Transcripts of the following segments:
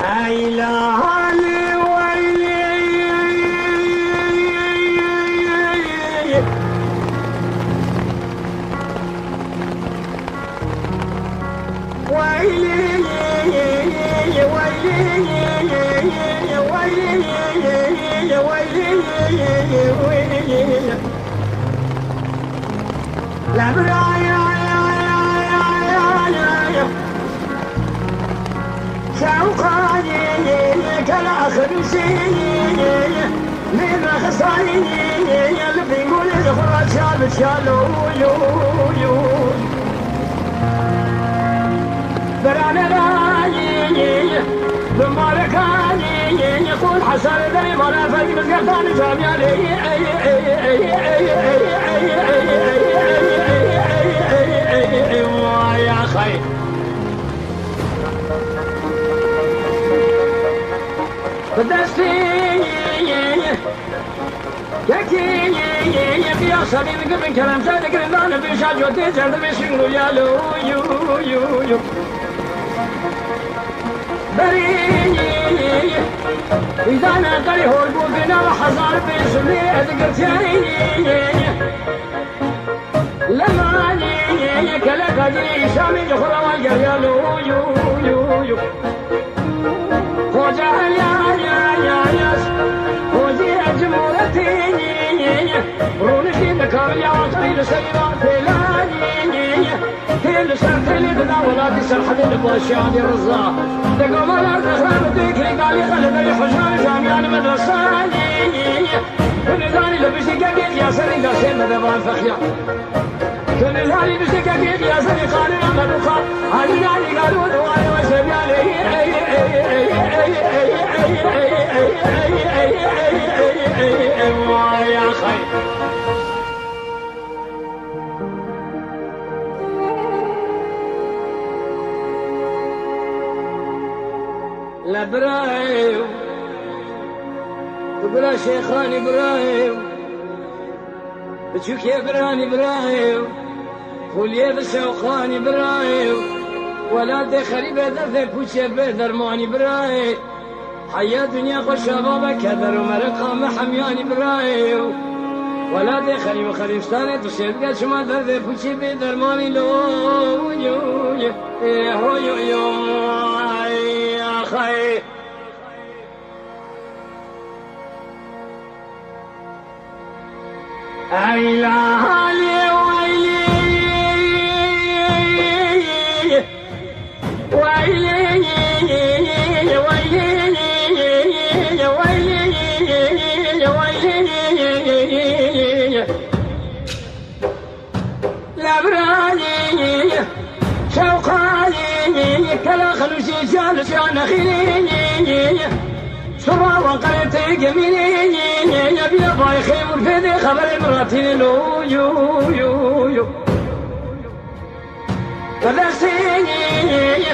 عيلاني ويلي لا برايا شوقاني كلا خمسيني من خصاني اللي بيقول الخراج شالو برانا رايي بماركاني يقول حسن ذي مرافق مسقطان جامعي يا خي بدستي يكي يا صديق من كلام صادق رضانا بيشاج وتيجر بيشنو يا لو يو بريني إذا أنا قري هو البوكنا وحصار بيسمي أذكرتيني لما أني كلا قدري شامي جخرا والجر يو خوجا يا خوجي أجمورتيني رونشي مكار يا وطري لسيرات بلاني هل سرتني بداولاتي سرحة البوشاني رزا دقوا مرات أخرام الديكري قال لي خلد لي حجان جامعاني مدرساني كنزاني لبشي كاكيد يا سري قاسين مدبان فخيا كنزاني بشي كاكيد يا سري خالنا مدوخا هالناني قالوا دواني وسبياني يا خير لابراهيم تقول شيخان ابراهيم بتشوك يا بران ابراهيم قول يا بشوخان ابراهيم ولا دخلي بدر بوشي بدرمان ابراهيم حيا دنيا خوش بابا كدر ومرقة محميان ابراهيم ولا دخلي مخالفستاني تشيد قد شما درد بوشي بدرماني لو يو خير عيلاني لابراني شوقاني كلا خلوشي جالس يا نخيني سرا وقريت جميلي يبي باي خيم الفدي خبر مراتي لو يو ودرسيني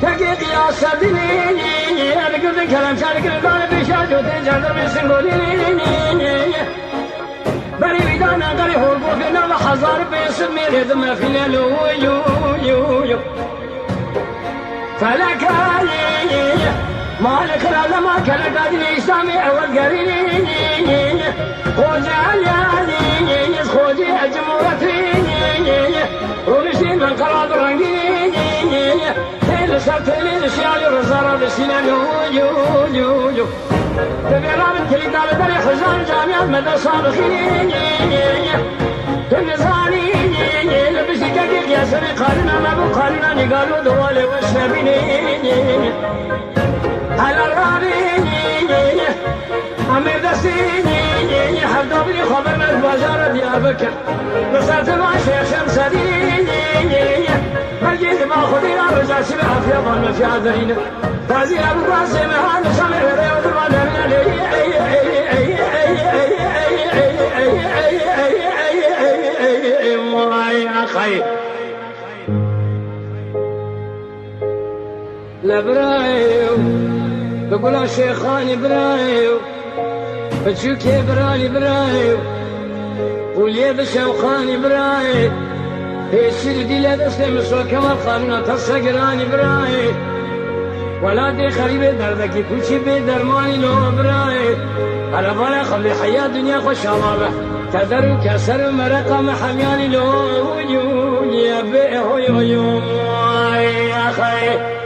تحقيق يا سبيني انا قلت كلام شارك البال بشاج وتنجر بسنقوليني بري بدانا قري هربو فينا وحزار بيسمي رذم فينا لو يو فلكاني مالك رالا ما كان قادني سامي اول قريني خوجي علياني خوجي اجمورتيني ونشين من قراب رنقيني تيل سرتلي لشيالي رزارة لسينا يو تبي رابط كلي دال داري خزان جامعة مدرسة بخيني تنزاني لبسي كاكيك يا سري قارنا ما بو قارنا نقالوا دوالي وشنبيني على الرابيني عمي دسيني حفظبني خبر من بازار ديار بكر نصرت مع شيخ شمسديني مرجيت ما خدينا رجع سبع في ظن في عذرين تازي ابو راسي مهان سمر ريوض الرمى يا خير لابراهيم بقول شيخان ابراهيم بتشوك يا ابراهيم قول يا بشوخان ابراهيم هي السردي لا تسلم سوى كما قامنا تصقران ابراهيم ولادي خريبة دردك كل بدرماني لو براي على بالي خلي حياة دنيا خوش الله كدر وكسر مرقة محمياني لو يا بيه يا أخي